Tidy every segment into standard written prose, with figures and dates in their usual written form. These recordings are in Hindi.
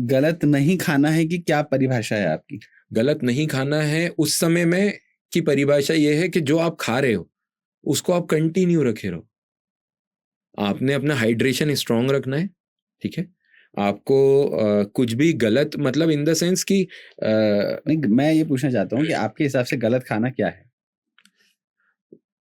गलत नहीं खाना है कि क्या परिभाषा है आपकी? गलत नहीं खाना है उस समय में की परिभाषा ये है कि जो आप खा रहे हो उसको आप कंटिन्यू रखे रहो। आपने अपना हाइड्रेशन स्ट्रांग रखना है, ठीक है। आपको कुछ भी गलत मतलब इन द सेंस कि नहीं, मैं ये पूछना चाहता हूँ कि आपके हिसाब से गलत खाना क्या है?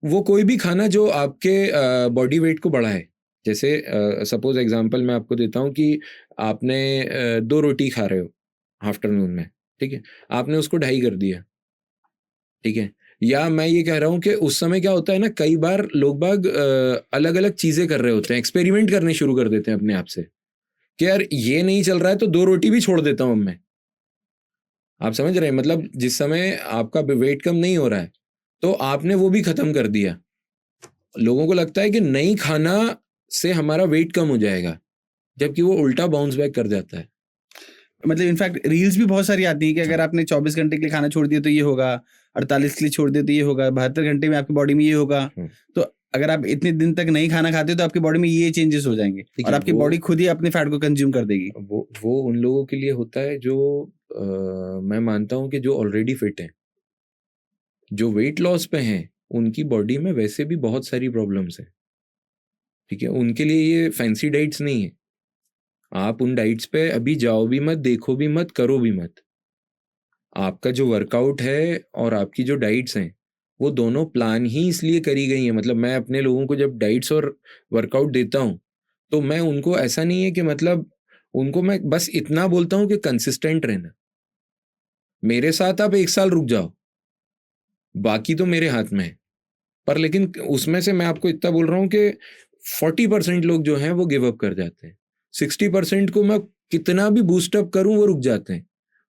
वो कोई भी खाना जो आपके बॉडी वेट को बढ़ाए। जैसे सपोज एग्जांपल मैं आपको देता हूँ कि आपने 2 रोटी खा रहे हो आफ्टरनून में, ठीक है? आपने उसको ढाई कर दिया, ठीक है? या मैं ये कह रहा हूँ कि उस समय क्या होता है ना, कई बार लोग बाग अलग-अलग चीज़ें कर रहे होते हैं, एक्सपेरिमेंट करने शुरू कर देते हैं अपने आप से, कि यार ये नहीं चल रहा है तो 2 रोटी भी छोड़ देता हूँ अब मैं। आप समझ रहे हैं? मतलब जिस समय आपका वेट कम नहीं हो रहा है, तो आपने वो भी खत्म कर दिया। लोगों को लगता है कि नहीं खाना से हमारा वेट कम हो जाएगा, जबकि वो उल्टा बाउंस बैक कर जाता है। मतलब इनफैक्ट रील्स भी बहुत सारी आती हैं कि अगर आपने 24 घंटे के लिए खाना छोड़ दिया तो ये होगा, 48 के लिए छोड़ दिया तो ये होगा, 72 घंटे में आपकी बॉडी में ये होगा। तो अगर आप इतने दिन तक नहीं खाना खाते हो तो आपकी बॉडी में ये चेंजेस हो जाएंगे और आपकी बॉडी खुद ही अपने फैट को कंज्यूम कर देगी। वो उन लोगों के लिए होता है जो मैं मानता हूँ कि जो ऑलरेडी फिट हैं, जो वेट लॉस पे हैं, उनकी बॉडी में वैसे भी बहुत सारी प्रॉब्लम्स हैं, ठीक है? उनके लिए ये फैंसी डाइट्स नहीं है। आप उन डाइट्स पे अभी जाओ भी मत, देखो भी मत, करो भी मत। आपका जो वर्कआउट है और आपकी जो डाइट्स हैं, वो दोनों प्लान ही इसलिए करी गई हैं। मतलब मैं अपने लोगों को जब डाइट्स और वर्कआउट देता हूँ, तो मैं उनको ऐसा नहीं है कि मतलब उनको मैं बस इतना बोलता हूँ कि कंसिस्टेंट रहना। मेरे साथ आप 1 साल रुक जाओ, बाकी तो मेरे हाथ में है। पर लेकिन उसमें से मैं आपको इतना बोल रहा हूँ कि 40% लोग जो हैं वो गिव अप कर जाते हैं। 60% को मैं कितना भी बूस्ट अप करूँ वो रुक जाते हैं।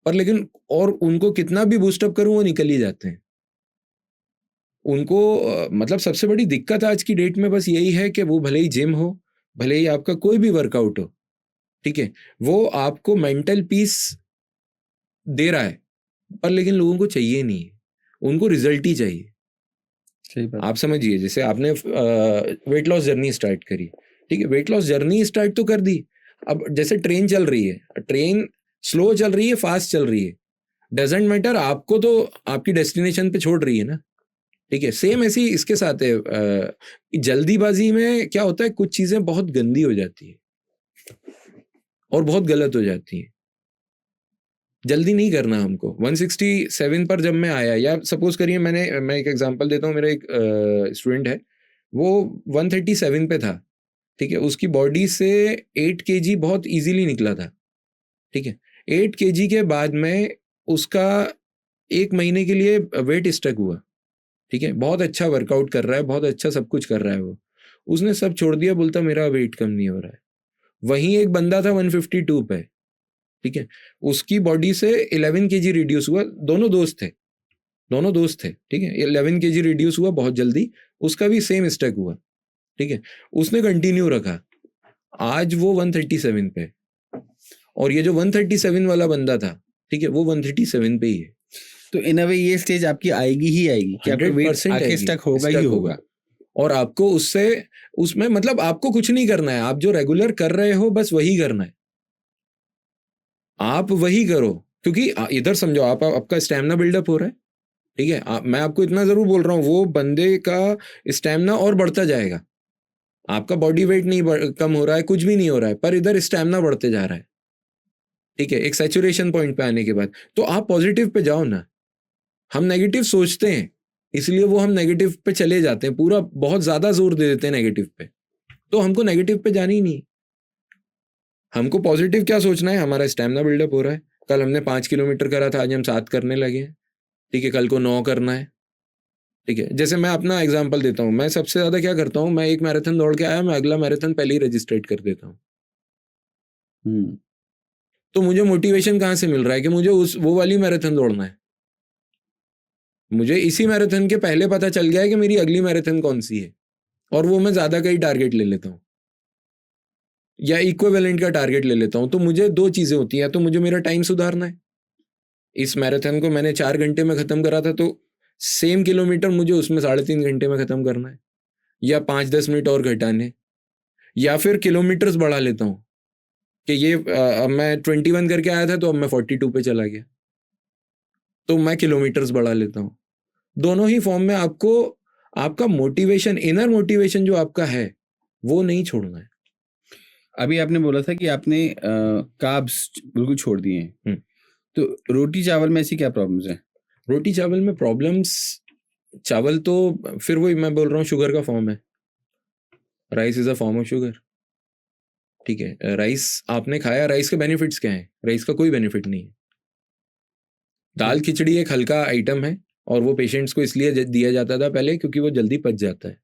पर लेकिन और उनको कितना भी बूस्ट अप करूँ वो निकल ही जाते हैं। उनको मतलब सबसे बड़ी दिक्कत आज की डेट में बस यही है कि वो भले ही जिम हो, भले ही आपका कोई भी वर्कआउट हो, ठीक है? वो आपको मेंटल पीस दे रहा है, पर लेकिन लोगों को चाहिए नहीं है। उनको रिजल्ट ही चाहिए। सही बात। आप समझिए, जैसे आपने वेट लॉस जर्नी स्टार्ट करी, ठीक है? वेट लॉस जर्नी स्टार्ट तो कर दी। अब जैसे ट्रेन चल रही है, ट्रेन स्लो चल रही है, फास्ट चल रही है, डजंट मैटर, आपको तो आपकी डेस्टिनेशन पे छोड़ रही है ना, ठीक है? सेम ऐसी इसके साथ है। जल्दीबाजी में क्या होता है, कुछ चीजें बहुत गंदी हो जाती है और बहुत गलत हो जाती है। जल्दी नहीं करना हमको। 167 पर जब मैं आया, या सपोज करिए मैं एक एग्जांपल देता हूँ, मेरा एक स्टूडेंट है, वो 137 पे था, ठीक है? उसकी बॉडी से 8 केजी बहुत इजीली निकला था, ठीक है? 8 केजी के बाद में उसका 1 महीने के लिए वेट स्टक हुआ, ठीक है? बहुत अच्छा वर्कआउट कर रहा है, बहुत अच्छा सब कुछ कर रहा है वो। उसने सब छोड़ दिया, बोलता मेरा वेट कम नहीं हो रहा है। वहीं एक बंदा था 152 पे, ठीक है? उसकी बॉडी से 11 केजी रिड्यूस हुआ, दोनों दोस्त थे, ठीक है? 11 केजी रिड्यूस हुआ बहुत जल्दी, उसका भी सेम स्टेक हुआ, ठीक है? उसने कंटिन्यू रखा, आज वो 137 पे, और ये जो 137 वाला बंदा था, ठीक है, वो 137 पे ही है। तो इन अ वे ये स्टेज आपकी आएगी ही आएगी कि आपका वेट 100% आके आएगी, स्टक होगा ही होगा। और आपको उससे उसमें मतलब आपको कुछ नहीं करना है, आप जो रेगुलर कर रहे हो बस वही करना है, आप वही करो। क्योंकि इधर समझो, आप आपका स्टैमिना बिल्डअप हो रहा है, ठीक है? मैं आपको इतना जरूर बोल रहा हूँ, वो बंदे का स्टैमिना और बढ़ता जाएगा। आपका बॉडी वेट नहीं कम हो रहा है, कुछ भी नहीं हो रहा है, पर इधर स्टैमिना बढ़ते जा रहा है, ठीक है? एक सैचुरेशन पॉइंट पे आने के बाद तो आप पॉजिटिव पे जाओ ना। हम नेगेटिव सोचते हैं, इसलिए वो हम नेगेटिव पे चले जाते हैं, पूरा बहुत ज्यादा जोर दे देते हैं नेगेटिव पे। तो हमको नेगेटिव पे जाना ही नहीं, हमको पॉजिटिव क्या सोचना है, हमारा स्टैमिना बिल्डअप हो रहा है, कल हमने 5 किलोमीटर करा था, आज हम 7 करने लगे हैं, ठीक है? कल को 9 करना है, ठीक है? जैसे मैं अपना एग्जांपल देता हूँ, मैं सबसे ज्यादा क्या करता हूँ, मैं एक मैराथन दौड़ के आया, मैं अगला मैराथन पहले ही रजिस्ट्रेट कर देता हूँ। तो मुझे मोटिवेशन कहाँ से मिल रहा है कि मुझे वो वाली मैराथन दौड़ना है। मुझे इसी मैराथन के पहले पता चल गया है कि मेरी अगली मैराथन कौन सी है, और वो मैं ज्यादा का ही टारगेट ले लेता हूँ या इक्विवेलेंट का टारगेट ले लेता हूँ। तो मुझे 2 चीजें होती हैं, तो मुझे मेरा टाइम सुधारना है, इस मैराथन को मैंने 4 घंटे में खत्म करा था, तो सेम किलोमीटर मुझे उसमें 3.5 घंटे में खत्म करना है, या 5-10 मिनट और घटाने, या फिर किलोमीटर्स बढ़ा लेता हूँ, कि ये अब मैं 21 करके आया था तो अब मैं 42 पे चला गया, तो मैं किलोमीटर्स बढ़ा लेता हूँ। दोनों ही फॉर्म में आपको आपका मोटिवेशन, इनर मोटिवेशन जो आपका है वो नहीं छोड़ना है। अभी आपने बोला था कि आपने कार्ब्स बिल्कुल छोड़ दिए हैं, तो रोटी चावल में ऐसी क्या प्रॉब्लम्स हैं? रोटी चावल में प्रॉब्लम्स, चावल तो फिर वही मैं बोल रहा हूँ शुगर का फॉर्म है, rice is a form of sugar, ठीक है। राइस आपने खाया, राइस के बेनिफिट्स क्या हैं? राइस का कोई बेनिफिट नहीं है। दाल खिचड़ी एक हल्का आइटम है और वो पेशेंट्स को इसलिए दिया जाता था पहले क्योंकि वो जल्दी पच जाता है,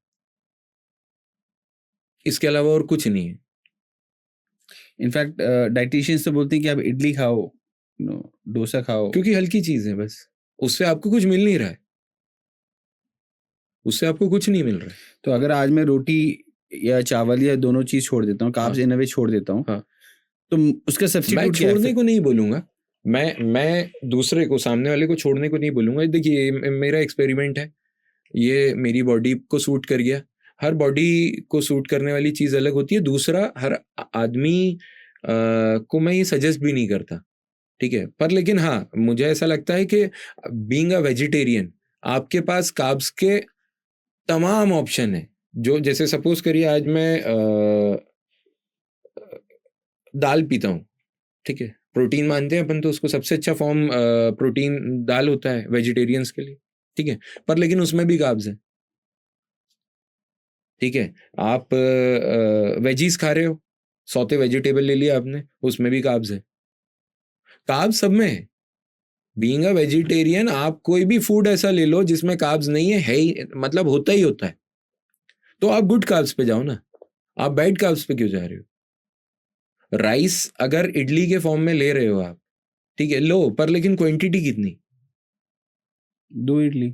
इसके अलावा और कुछ नहीं है। इनफैक्ट डाइटिशियंस तो बोलते हैं कि आप इडली खाओ, डोसा खाओ, क्योंकि हल्की चीज है, बस उससे आपको कुछ मिल नहीं रहा है, उससे आपको कुछ नहीं मिल रहा है। तो अगर आज मैं रोटी या चावल या दोनों चीज छोड़ देता हूँ, कार्ब्स इन अ वे छोड़ देता हूँ, हाँ। तो उसका मैं सब्स्टिट्यूट क्या है? छोड़ने को नहीं बोलूंगा, मैं दूसरे को, सामने वाले को छोड़ने को नहीं बोलूंगा। देखिए ये मेरा एक्सपेरिमेंट है, ये मेरी बॉडी को सूट कर गया। हर बॉडी को सूट करने वाली चीज अलग होती है। दूसरा, हर आदमी को मैं ये सजेस्ट भी नहीं करता, ठीक है। पर लेकिन हाँ, मुझे ऐसा लगता है कि बीइंग अ वेजिटेरियन आपके पास कार्ब्स के तमाम ऑप्शन है। जो जैसे सपोज करिए आज मैं दाल पीता हूँ, ठीक है, प्रोटीन मानते हैं अपन तो उसको, सबसे अच्छा फॉर्म प्रोटीन दाल होता है वेजिटेरियंस के लिए, ठीक है। पर लेकिन उसमें भी कार्ब्स है, ठीक है। आप वेजीज खा रहे हो, सौते वेजिटेबल ले लिया आपने, उसमें भी कार्ब्स है। कार्ब्स सब में है। बीइंग अ वेजिटेरियन आप कोई भी फूड ऐसा ले लो जिसमें कार्ब्स नहीं है ही, मतलब होता ही होता है। तो आप गुड कार्ब्स पे जाओ ना, आप बैड कार्ब्स पे क्यों जा रहे हो? राइस अगर इडली के फॉर्म में ले रहे हो आप, ठीक है, लो, पर लेकिन क्वांटिटी कितनी? 2 इडली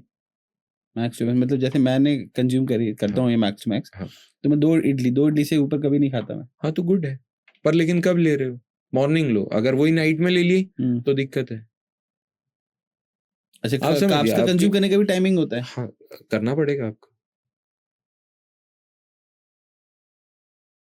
मैक्स टू मैक्स, मतलब जैसे मैंने कंज्यूम करता हूँ ये मैक्स टू मैक्स, हाँ। तो मैं 2 इडली से ऊपर कभी नहीं खाता मैं। हाँ तो गुड है, पर लेकिन कब ले रहे हो? मॉर्निंग लो, अगर वही नाइट में ले ली तो दिक्कत है। अच्छा, आप समझिए, कार्ब्स का आपके कंज्यूम करने का भी टाइमिंग होता है? हाँ, करना पड़ेगा आपको।